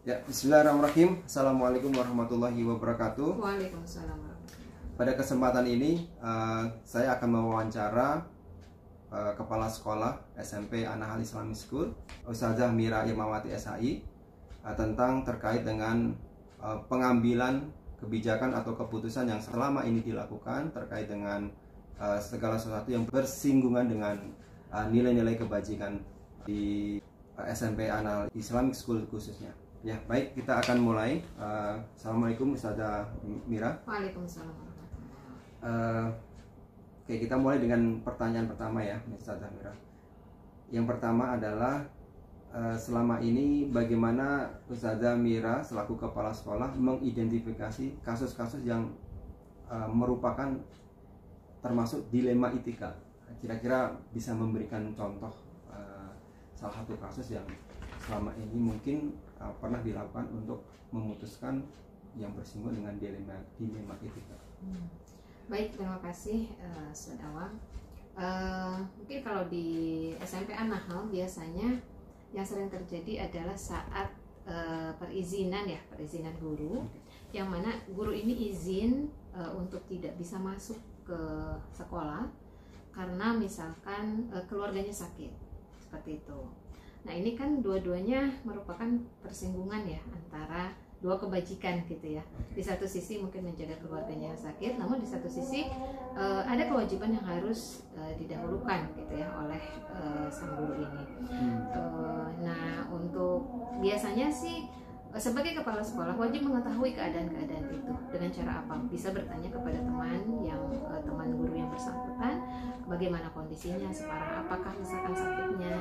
Ya, bismillahirrahmanirrahim. Assalamualaikum warahmatullahi wabarakatuh. Waalaikumsalam warahmatullahi. Pada kesempatan ini, saya akan mewawancara Kepala Sekolah SMP An-Nahl Islamic School, Ustazah Mira Irmawati SHI, tentang terkait dengan pengambilan kebijakan atau keputusan yang selama ini dilakukan terkait dengan segala sesuatu yang bersinggungan dengan nilai-nilai kebajikan di SMP An-Nahl Islamic School khususnya. Ya, baik, kita akan mulai. Assalamualaikum Ustazah Mira. Waalaikumsalam warahmatullahi. Oke, kita mulai dengan pertanyaan pertama ya, Ustazah Mira. Yang pertama adalah selama ini bagaimana Ustazah Mira selaku kepala sekolah mengidentifikasi kasus-kasus yang merupakan termasuk dilema etika. Kira-kira bisa memberikan contoh salah satu kasus yang selama ini mungkin pernah dilakukan untuk memutuskan yang bersinggungan dengan dilema etika. Baik, terima kasih Ustaz Awang. Mungkin kalau di SMP An-Nahl biasanya yang sering terjadi adalah saat perizinan guru, yang mana guru ini izin untuk tidak bisa masuk ke sekolah karena misalkan keluarganya sakit, seperti itu. Nah, ini kan dua-duanya merupakan persinggungan ya antara dua kebajikan gitu ya. Di satu sisi mungkin menjaga keluarganya yang sakit, namun di satu sisi ada kewajiban yang harus didahulukan gitu ya oleh sang guru ini. Nah, untuk biasanya sih sebagai kepala sekolah wajib mengetahui keadaan-keadaan itu. Dengan cara apa? Bisa bertanya kepada teman guru yang bersangkutan, bagaimana kondisinya, separah apakah misalkan sakitnya,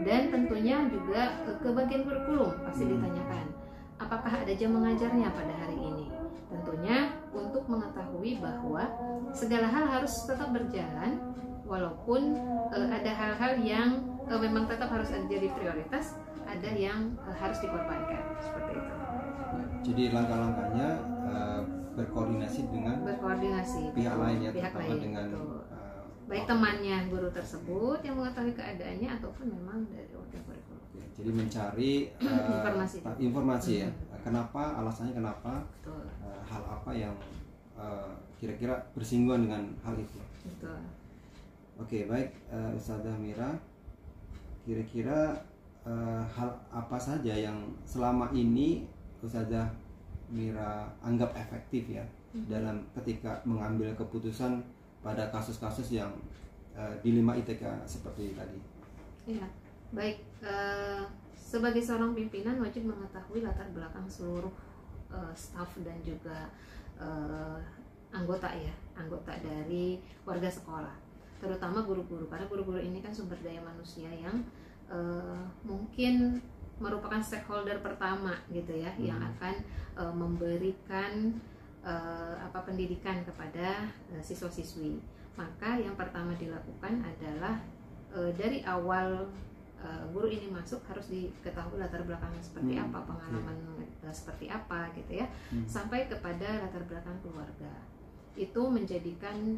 dan tentunya juga ke bagian kurikulum pasti ditanyakan, apakah ada jam mengajarnya pada hari ini. Tentunya untuk mengetahui bahwa segala hal harus tetap berjalan, walaupun ada hal-hal yang memang tetap harus jadi prioritas, ada yang harus dikorbankan, seperti itu. Jadi langkah-langkahnya berkoordinasi dengan pihak lain ya, terutama dengan baik temannya guru tersebut yang mengetahui keadaannya ataupun memang dari wakil kurikulum. Jadi mencari informasi ya, kenapa, alasannya kenapa, hal apa yang kira-kira bersinggungan dengan hal itu. Betul. Oke, baik, Ustazah Mira, kira-kira hal apa saja yang selama ini Ustazah Mira anggap efektif ya dalam ketika mengambil keputusan pada kasus-kasus yang dilema etika seperti tadi. Iya, baik. Sebagai seorang pimpinan wajib mengetahui latar belakang seluruh staf dan juga anggota dari warga sekolah, terutama guru-guru, karena guru-guru ini kan sumber daya manusia yang mungkin merupakan stakeholder pertama gitu ya, yang akan memberikan pendidikan kepada siswa-siswi. Maka yang pertama dilakukan adalah dari awal guru ini masuk harus diketahui latar belakangnya seperti apa, pengalaman seperti apa gitu ya, sampai kepada latar belakang keluarga. Itu menjadikan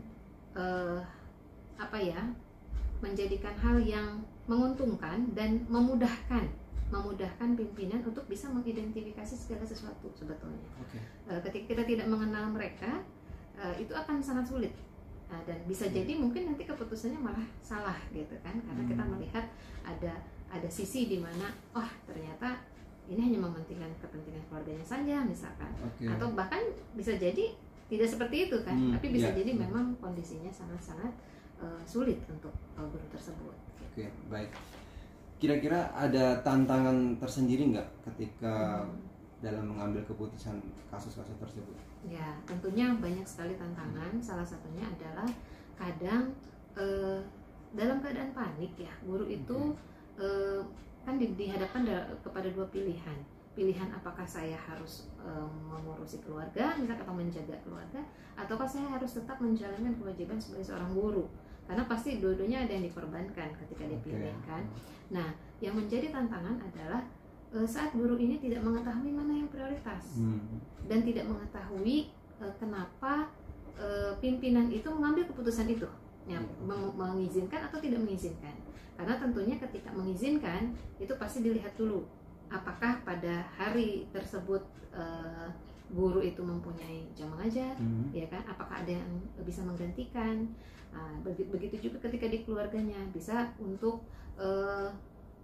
menjadikan hal yang menguntungkan dan memudahkan pimpinan untuk bisa mengidentifikasi segala sesuatu sebetulnya. Ketika kita tidak mengenal mereka, itu akan sangat sulit, dan bisa jadi mungkin nanti keputusannya malah salah gitu kan, karena kita melihat ada sisi di mana ternyata ini hanya mementingkan kepentingan keluarganya saja misalkan, atau bahkan bisa jadi tidak seperti itu kan, tapi bisa jadi memang kondisinya sangat-sangat sulit untuk guru tersebut. Oke, baik. Kira-kira ada tantangan tersendiri nggak ketika dalam mengambil keputusan kasus-kasus tersebut? Ya, tentunya banyak sekali tantangan. Salah satunya adalah kadang dalam keadaan panik ya, guru itu kan dihadapkan kepada dua pilihan. Pilihan apakah saya harus mengurusi keluarga, misalnya, atau menjaga keluarga, ataukah saya harus tetap menjalankan kewajiban sebagai seorang guru. Karena pasti dua-duanya ada yang dikorbankan ketika dipilih kan. Nah, yang menjadi tantangan adalah saat guru ini tidak mengetahui mana yang prioritas dan tidak mengetahui kenapa pimpinan itu mengambil keputusan itu, ya, mengizinkan atau tidak mengizinkan. Karena tentunya ketika mengizinkan itu pasti dilihat dulu apakah pada hari hari tersebut guru itu mempunyai jam mengajar, ya kan? Apakah ada yang bisa menggantikan? Begitu juga ketika di keluarganya bisa untuk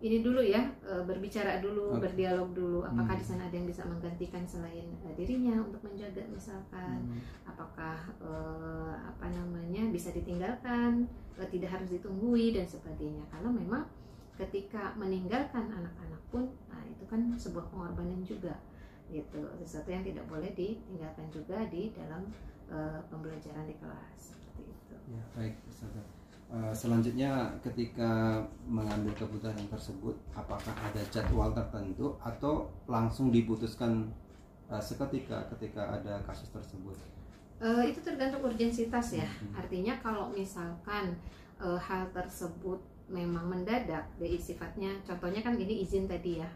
ini dulu ya, berbicara dulu, berdialog dulu. Apakah di sana ada yang bisa menggantikan selain dirinya untuk menjaga misalkan? Apakah bisa ditinggalkan, tidak harus ditunggui dan sebagainya. Karena memang ketika meninggalkan anak-anak pun, itu kan sebuah pengorbanan juga, gitu. Sesuatu yang tidak boleh ditinggalkan juga di dalam pembelajaran di kelas, seperti itu. Ya, baik, Ustazah. Selanjutnya ketika mengambil keputusan tersebut, apakah ada jadwal tertentu atau langsung diputuskan seketika ketika ada kasus tersebut? Itu tergantung urgensitas ya. Artinya kalau misalkan hal tersebut memang mendadak, dari sifatnya, contohnya kan ini izin tadi ya,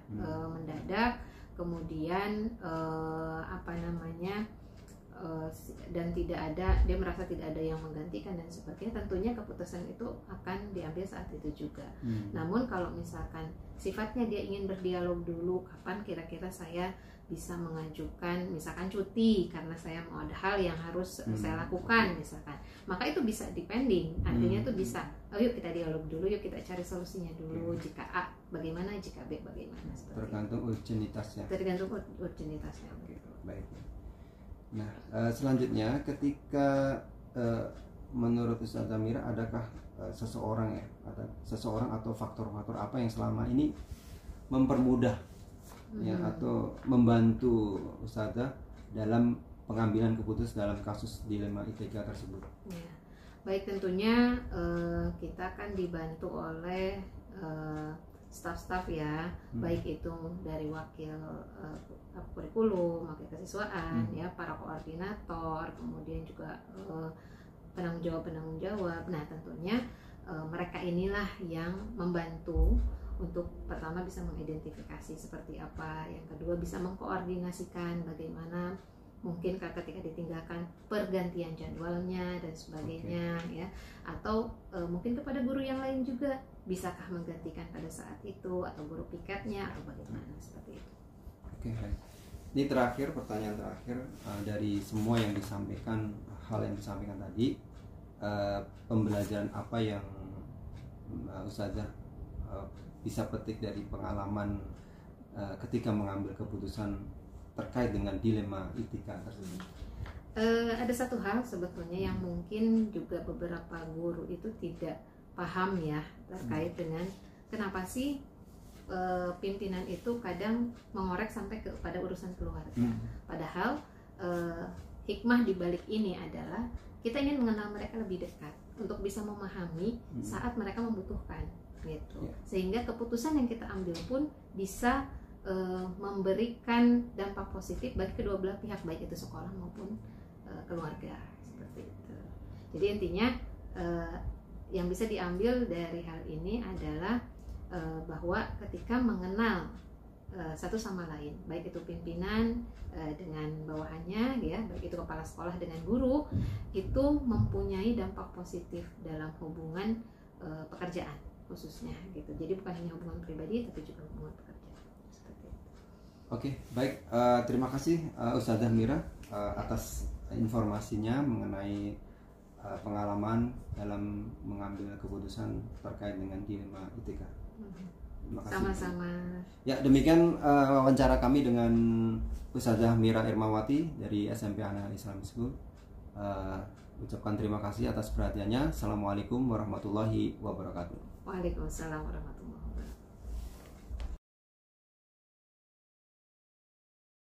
mendadak, kemudian dan tidak ada, dia merasa tidak ada yang menggantikan dan sebagainya, tentunya keputusan itu akan diambil saat itu juga. Namun kalau misalkan sifatnya dia ingin berdialog dulu, kapan kira-kira saya bisa mengajukan misalkan cuti karena saya mau ada hal yang harus saya lakukan misalkan, maka itu bisa depending, artinya itu bisa, yuk kita dialog dulu, yuk kita cari solusinya dulu, jika A bagaimana, jika B bagaimana, tergantung urgenitasnya. Tergantung urgenitasnya. Baik. Nah, selanjutnya ketika menurut Ustazah Mira, adakah seseorang atau faktor-faktor apa yang selama ini mempermudah ya atau membantu Ustazah dalam pengambilan keputusan dalam kasus dilema ITK tersebut? Ya. Baik, tentunya kita kan dibantu oleh staf-staf ya, baik itu dari wakil kurikulum, wakil kesiswaan, ya, para koordinator, kemudian juga penanggung jawab. Nah, tentunya mereka inilah yang membantu untuk pertama bisa mengidentifikasi seperti apa, yang kedua bisa mengkoordinasikan bagaimana mungkin ketika ditinggalkan pergantian jadwalnya dan sebagainya, ya, atau mungkin kepada guru yang lain juga, bisakah menggantikan pada saat itu, atau guru piketnya atau bagaimana, seperti itu. Oke, baik. Ini terakhir, pertanyaan terakhir dari semua yang disampaikan, hal yang disampaikan tadi, pembelajaran apa yang Ustazah bisa petik dari pengalaman ketika mengambil keputusan terkait dengan dilema ITK tersebut? Ada satu hal sebetulnya yang mungkin juga beberapa guru itu tidak paham ya, terkait dengan kenapa sih pimpinan itu kadang mengorek sampai kepada urusan keluarga. Padahal hikmah dibalik ini adalah kita ingin mengenal mereka lebih dekat untuk bisa memahami saat mereka membutuhkan, gitu. Sehingga keputusan yang kita ambil pun bisa memberikan dampak positif bagi kedua belah pihak, baik itu sekolah maupun keluarga, seperti itu. Jadi intinya yang bisa diambil dari hal ini adalah bahwa ketika mengenal satu sama lain, baik itu pimpinan dengan bawahannya, ya, baik itu kepala sekolah dengan guru, itu mempunyai dampak positif dalam hubungan pekerjaan khususnya, gitu. Jadi bukan hanya hubungan pribadi tapi juga hubungan pekerjaan. Oke, baik. Terima kasih Ustazah Mira atas informasinya mengenai pengalaman dalam mengambil keputusan terkait dengan dilema ITK. Terima kasih. Sama-sama. Ya, demikian wawancara kami dengan Ustazah Mira Irmawati dari SMP An-Nahl Islamic School. Ucapkan terima kasih atas perhatiannya. Assalamualaikum warahmatullahi wabarakatuh. Waalaikumsalam warahmatullahi wabarakatuh.